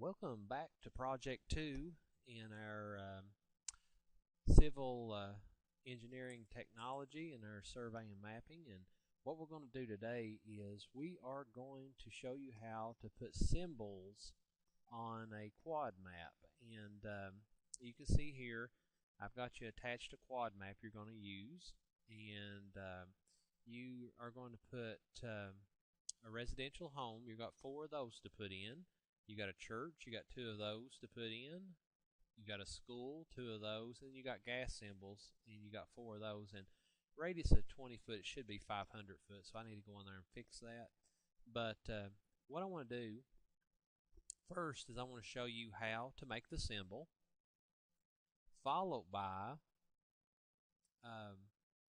Welcome back to Project 2 in our civil engineering technology and our survey and mapping. And what we're going to do today is we are going to show you how to put symbols on a quad map. And you can see here I've got you attached a quad map you're going to use, and you are going to put a residential home. You've got 4 of those to put in. You got a church, you got 2 of those to put in. You got a school, 2 of those, and you got gas symbols, and you got 4 of those. And radius of 20 foot, it should be 500 foot, so I need to go in there and fix that. But what I want to do first is I want to show you how to make the symbol, followed by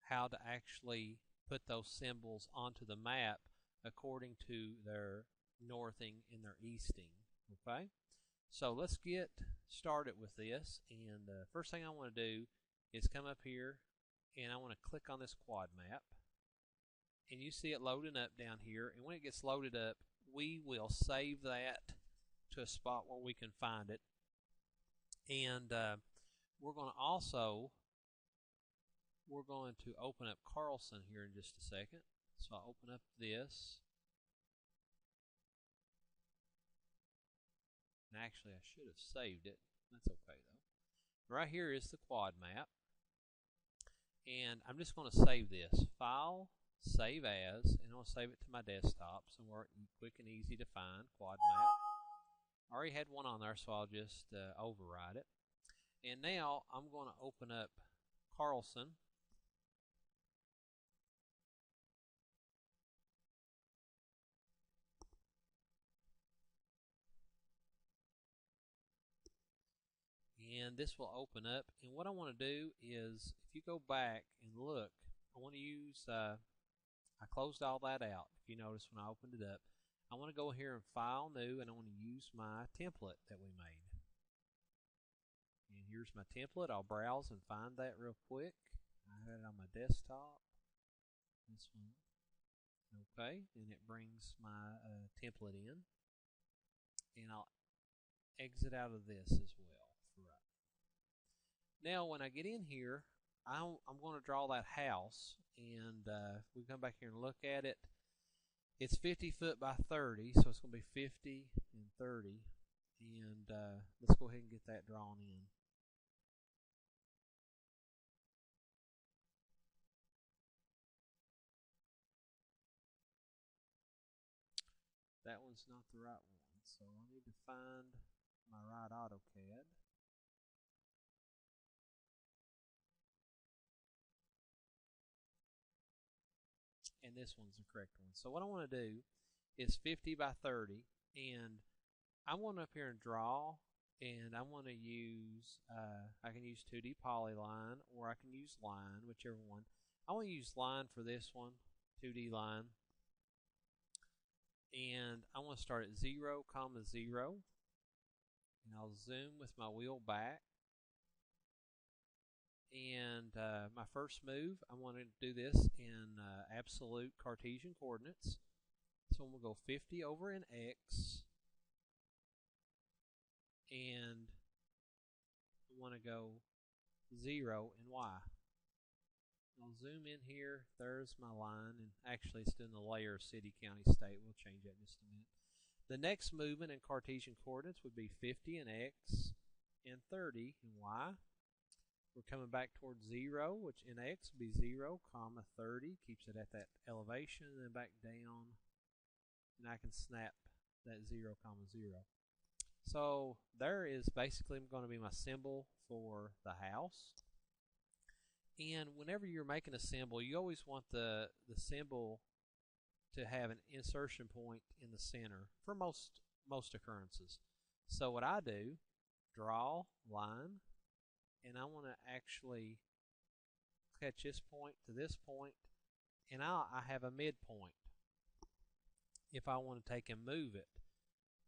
how to actually put those symbols onto the map according to their northing and their easting. Okay, so let's get started with this. And first thing I want to do is come up here and I want to click on this quad map, and you see it loading up down here. And when it gets loaded up, we will save that to a spot where we can find it. And we're going to open up Carlson here in just a second. So I'll open up this. Actually, I should have saved it. That's okay though. Right here is the quad map, and I'm just going to save this. File, save as, and I'll save it to my desktop somewhere quick and easy to find. Quad map. I already had one on there, so I'll just override it. And now I'm going to open up Carlson. And this will open up, and what I want to do is, if you go back and look, I want to use I closed all that out. If you notice when I opened it up, I want to go here and file new, and I want to use my template that we made. And here's my template. I'll browse and find that real quick. I had it on my desktop, this one. Okay, and it brings my template in, and I'll exit out of this as well. Now when I get in here, I'm going to draw that house, and we come back here and look at it. It's 50 foot by 30, so it's going to be 50 and 30, and let's go ahead and get that drawn in. That one's not the right one, so I need to find my right AutoCAD. And this one's the correct one. So what I want to do is 50 by 30, and I want up here and draw, and I want to use I can use 2D polyline, or I can use line, whichever one. I want to use line for this one, 2D line, and I want to start at 0, 0, and I'll zoom with my wheel back. And my first move, I want to do this in absolute Cartesian coordinates. So I'm going to go 50 over in X, and I want to go 0 in Y. I'll zoom in here. There's my line, and actually it's in the layer city, county, state. We'll change that in just a minute. The next movement in Cartesian coordinates would be 50 in X and 30 in Y. We're coming back towards 0, which in X would be 0, 30, keeps it at that elevation, and then back down, and I can snap that 0, 0. So there is basically going to be my symbol for the house. And whenever you're making a symbol, you always want the symbol to have an insertion point in the center for most occurrences. So what I do, draw line, and I want to actually catch this point to this point, and I have a midpoint if I want to take and move it.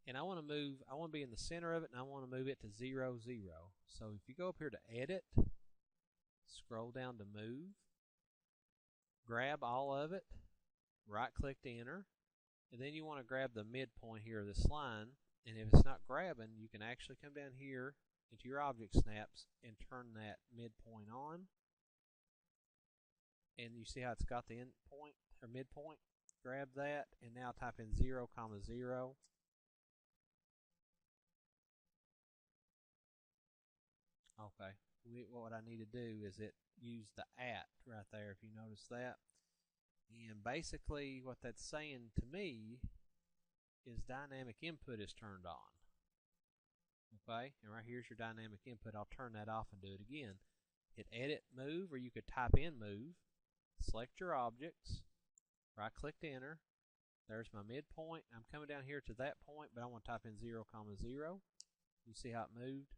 And I want to be in the center of it, and I want to move it to 0, 0. So if you go up here to edit, scroll down to move, grab all of it, right click to enter, and then you want to grab the midpoint here of this line, and if it's not grabbing, you can actually come down here into your object snaps and turn that midpoint on. And you see how it's got the end point or midpoint? Grab that and now type in 0, 0. Okay, what I need to do is use the at right there, if you notice that. And basically what that's saying to me is dynamic input is turned on. Okay, and right here's your dynamic input. I'll turn that off and do it again. Hit edit, move, or you could type in move. Select your objects, right click to enter. There's my midpoint. I'm coming down here to that point, but I want to type in 0, 0. You see how it moved?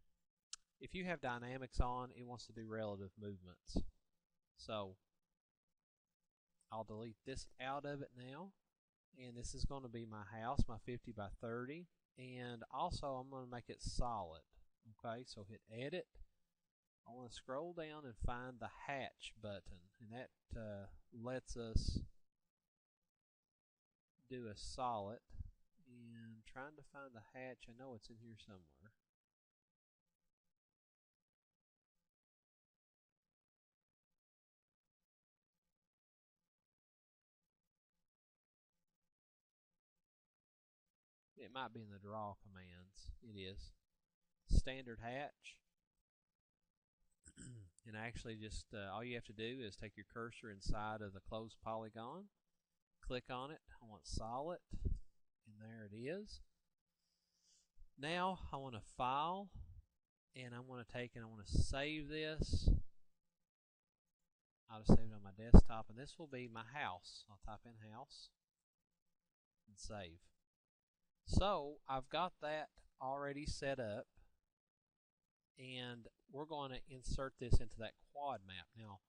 If you have dynamics on, it wants to do relative movements. So I'll delete this out of it now. And this is going to be my house, my 50 by 30. And also I'm going to make it solid. Okay, so hit edit. I want to scroll down and find the hatch button. And that lets us do a solid. And trying to find the hatch, I know it's in here somewhere. It might be in the draw commands. It is. Standard hatch. And actually just all you have to do is take your cursor inside of the closed polygon. Click on it. I want solid. And there it is. Now I want to file. And I want to take and I want to save this. I'll just save it on my desktop. And this will be my house. I'll type in house. And save. So I've got that already set up, and we're going to insert this into that quad map. Now,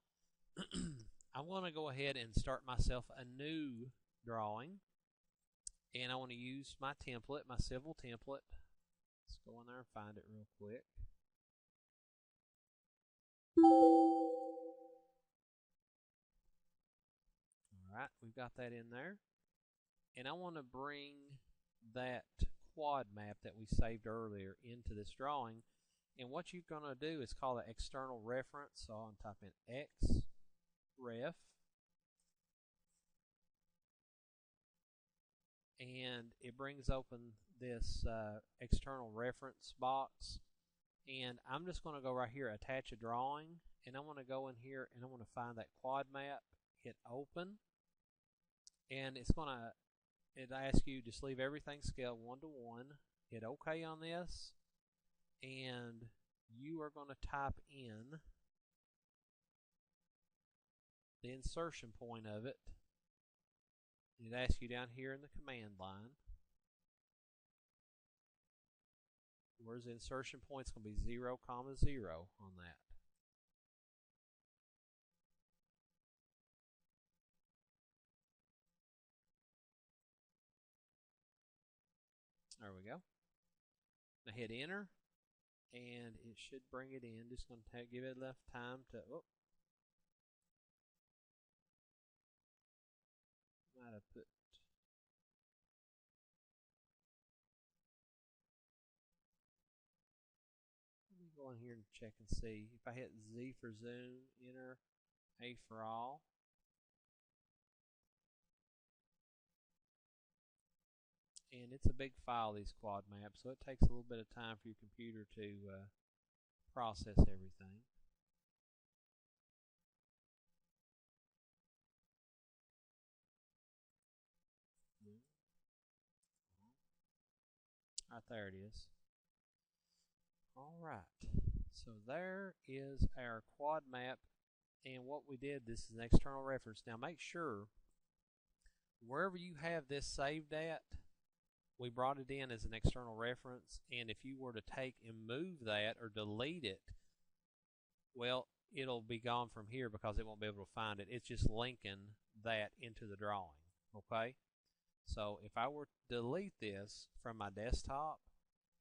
I want to go ahead and start myself a new drawing, and I want to use my template, my civil template. Let's go in there and find it real quick. All right, we've got that in there, and I want to bring that quad map that we saved earlier into this drawing, and what you're going to do is call it external reference. So I'll type in X ref, and it brings open this external reference box, and I'm just going to go right here, attach a drawing, and I want to go in here and I want to find that quad map, hit open, and it's going to asks you just leave everything scaled 1 to 1. Hit OK on this, and you are going to type in the insertion point of it. It asks you down here in the command line. Where's the insertion point? It's going to be 0, 0 on that. There we go. Now hit enter, and it should bring it in. Just going to give it enough time to. Oh, might have put. Let me go in here and check and see. If I hit Z for zoom, enter, A for all. And it's a big file, these quad maps, so it takes a little bit of time for your computer to process everything. Right there it is. Alright, so there is our quad map, and what we did, this is an external reference. Now make sure wherever you have this saved at, we brought it in as an external reference, and if you were to take and move that or delete it, well, it'll be gone from here because it won't be able to find it. It's just linking that into the drawing. Okay, so if I were to delete this from my desktop,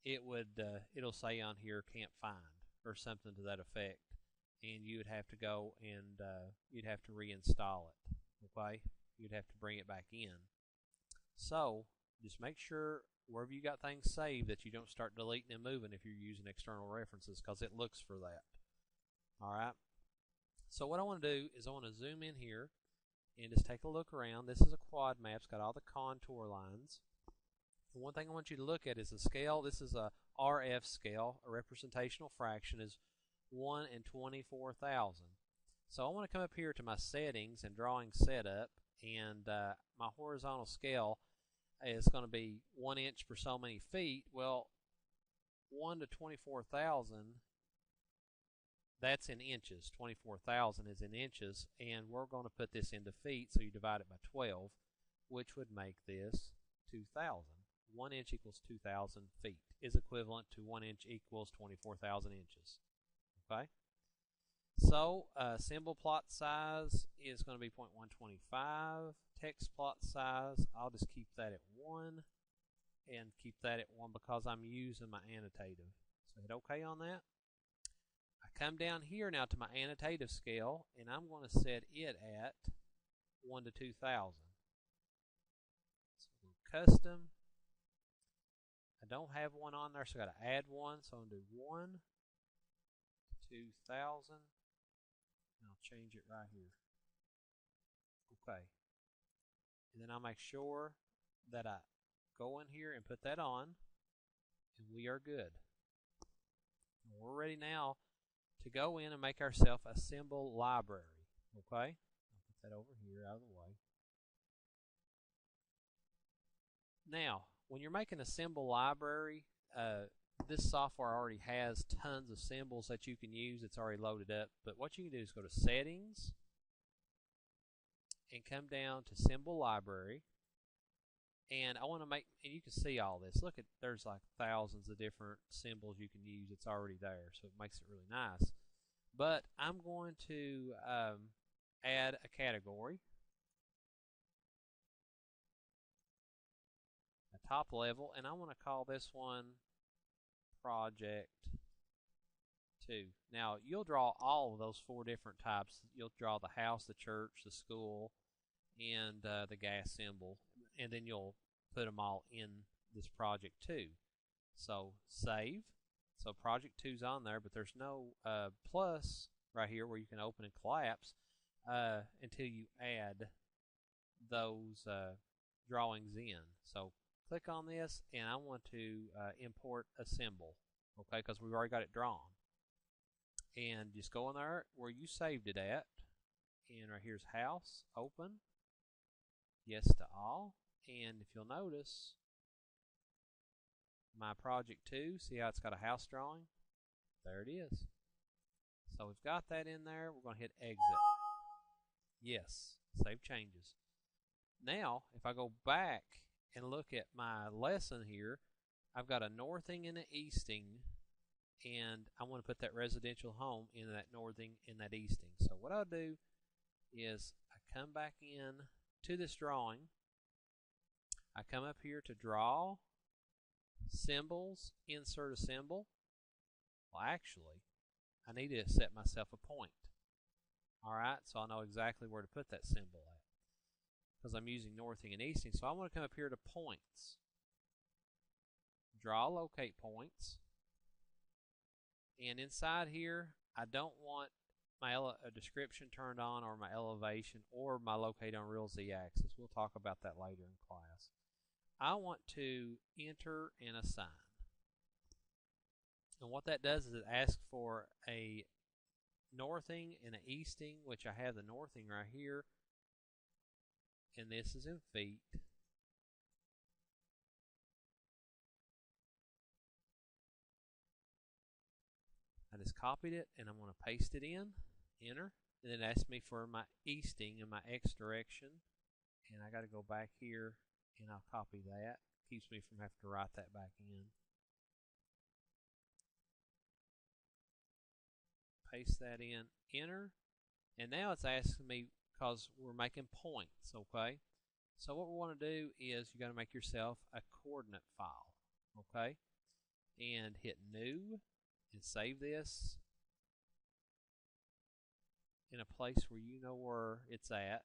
it would it'll say on here can't find or something to that effect, and you would have to go and you'd have to reinstall it. Okay, you'd have to bring it back in. So just make sure wherever you got things saved, that you don't start deleting and moving if you're using external references, because it looks for that. All right. So what I want to do is I want to zoom in here and just take a look around. This is a quad map. It's got all the contour lines. And one thing I want you to look at is the scale. This is a RF scale. A representational fraction is 1 in 24,000. So I want to come up here to my settings and drawing setup, and my horizontal scale is going to be 1 inch per so many feet. Well, 1 to 24,000, that's in inches. 24,000 is in inches, and we're going to put this into feet, so you divide it by 12, which would make this 2,000. 1 inch equals 2,000 feet is equivalent to 1 inch equals 24,000 inches. Okay? So symbol plot size is going to be 0.125. Text plot size, I'll just keep that at 1 and keep that at 1 because I'm using my annotative. So hit OK on that. I come down here now to my annotative scale, and I'm going to set it at 1 to 2,000. So custom. I don't have one on there, so I got to add one. So I'm going to do 1 to 2,000. And I'll change it right here. Okay. And then I'll make sure that I go in here and put that on, and we are good. And we're ready now to go in and make ourselves a symbol library. Okay? I'll put that over here out of the way. Now, when you're making a symbol library, this software already has tons of symbols that you can use. It's already loaded up. But what you can do is go to Settings and come down to Symbol Library. And I want to make, and you can see all this. Look at, there's like thousands of different symbols you can use. It's already there, so it makes it really nice. But I'm going to add a category. A top level, and I want to call this one Project 2. Now, you'll draw all of those 4 different types. You'll draw the house, the church, the school, and the gas symbol, and then you'll put them all in this Project 2. So, save. So, Project 2's on there, but there's no plus right here where you can open and collapse until you add those drawings in. So, click on this, and I want to import a symbol, okay, because we've already got it drawn. And just go in there where you saved it at, and right here's house, open, yes to all, and if you'll notice, my Project 2, see how it's got a house drawing? There it is. So we've got that in there. We're going to hit exit. Yes, save changes. Now, if I go back and look at my lesson here, I've got a northing and an easting, and I want to put that residential home in that northing and that easting. So what I'll do is I come back in to this drawing. I come up here to draw, symbols, insert a symbol. Well, actually, I need to set myself a point. Alright, so I know exactly where to put that symbol at, because I'm using northing and easting. So I want to come up here to points. Draw locate points. And inside here, I don't want my description turned on, or my elevation, or my locate on real z-axis. We'll talk about that later in class. I want to enter and assign. And what that does is it asks for a northing and an easting, which I have the northing right here, and this is in feet. I just copied it, and I'm going to paste it in, enter, and then it asks me for my easting and my x direction, and I got to go back here, and I'll copy that. Keeps me from having to write that back in. Paste that in, enter, and now it's asking me, because we're making points, okay? So what we want to do is you got to make yourself a coordinate file, okay? And hit new and save this in a place where you know where it's at.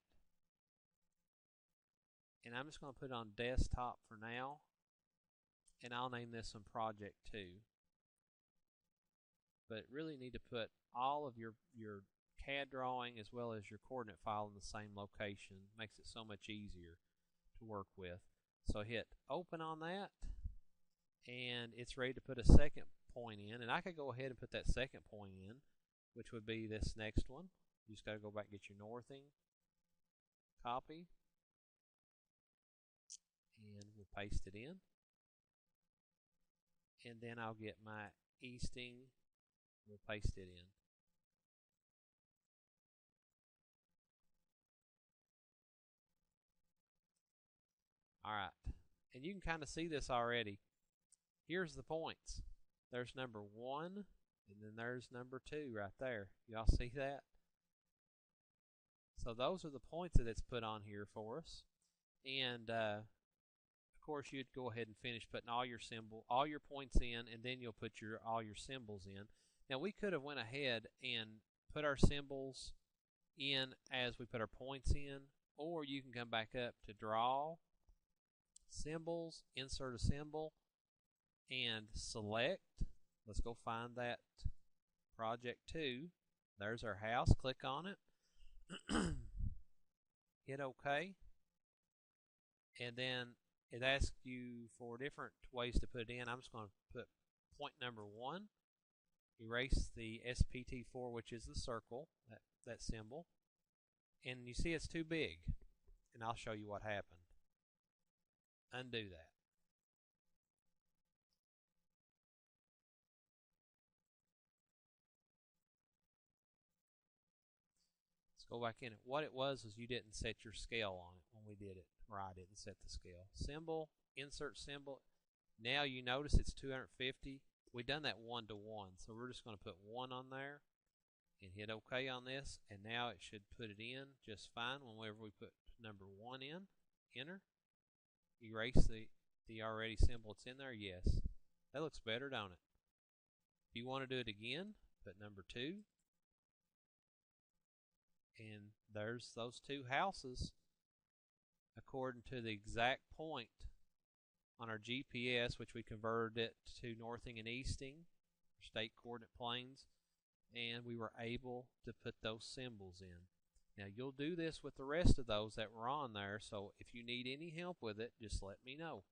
And I'm just going to put it on desktop for now. and I'll name this one Project 2. But really need to put all of your CAD drawing as well as your coordinate file in the same location. Makes it so much easier to work with. So hit open on that, and it's ready to put a second point in, and I could go ahead and put that second point in, which would be this next one. You just got to go back and get your northing, copy, and we'll paste it in. And then I'll get my easting, we'll paste it in. Alright, and you can kind of see this already. Here's the points. There's number 1, and then there's number 2 right there. Y'all see that? So those are the points that it's put on here for us. And of course you'd go ahead and finish putting all your points in, and then you'll put all your symbols in. Now we could have went ahead and put our symbols in as we put our points in, or you can come back up to draw, symbols, insert a symbol, and select. Let's go find that Project 2. There's our house. Click on it. Hit OK. And then it asks you for different ways to put it in. I'm just going to put point number 1. Erase the SPT4, which is the circle, that symbol. And you see it's too big. And I'll show you what happened. Undo that. Let's go back in it. What it was you didn't set your scale on it when we did it, or I didn't set the scale. Symbol, insert symbol. Now you notice it's 250. We've done that 1 to 1, so we're just going to put 1 on there and hit OK on this, and now it should put it in just fine whenever we put number 1 in. Enter. Erase the already symbol that's in there. Yes, that looks better, don't it? If you want to do it again, put number 2, and there's those 2 houses according to the exact point on our GPS, which we converted it to northing and easting, state coordinate planes, and we were able to put those symbols in. Now you'll do this with the rest of those that were on there, so if you need any help with it, just let me know.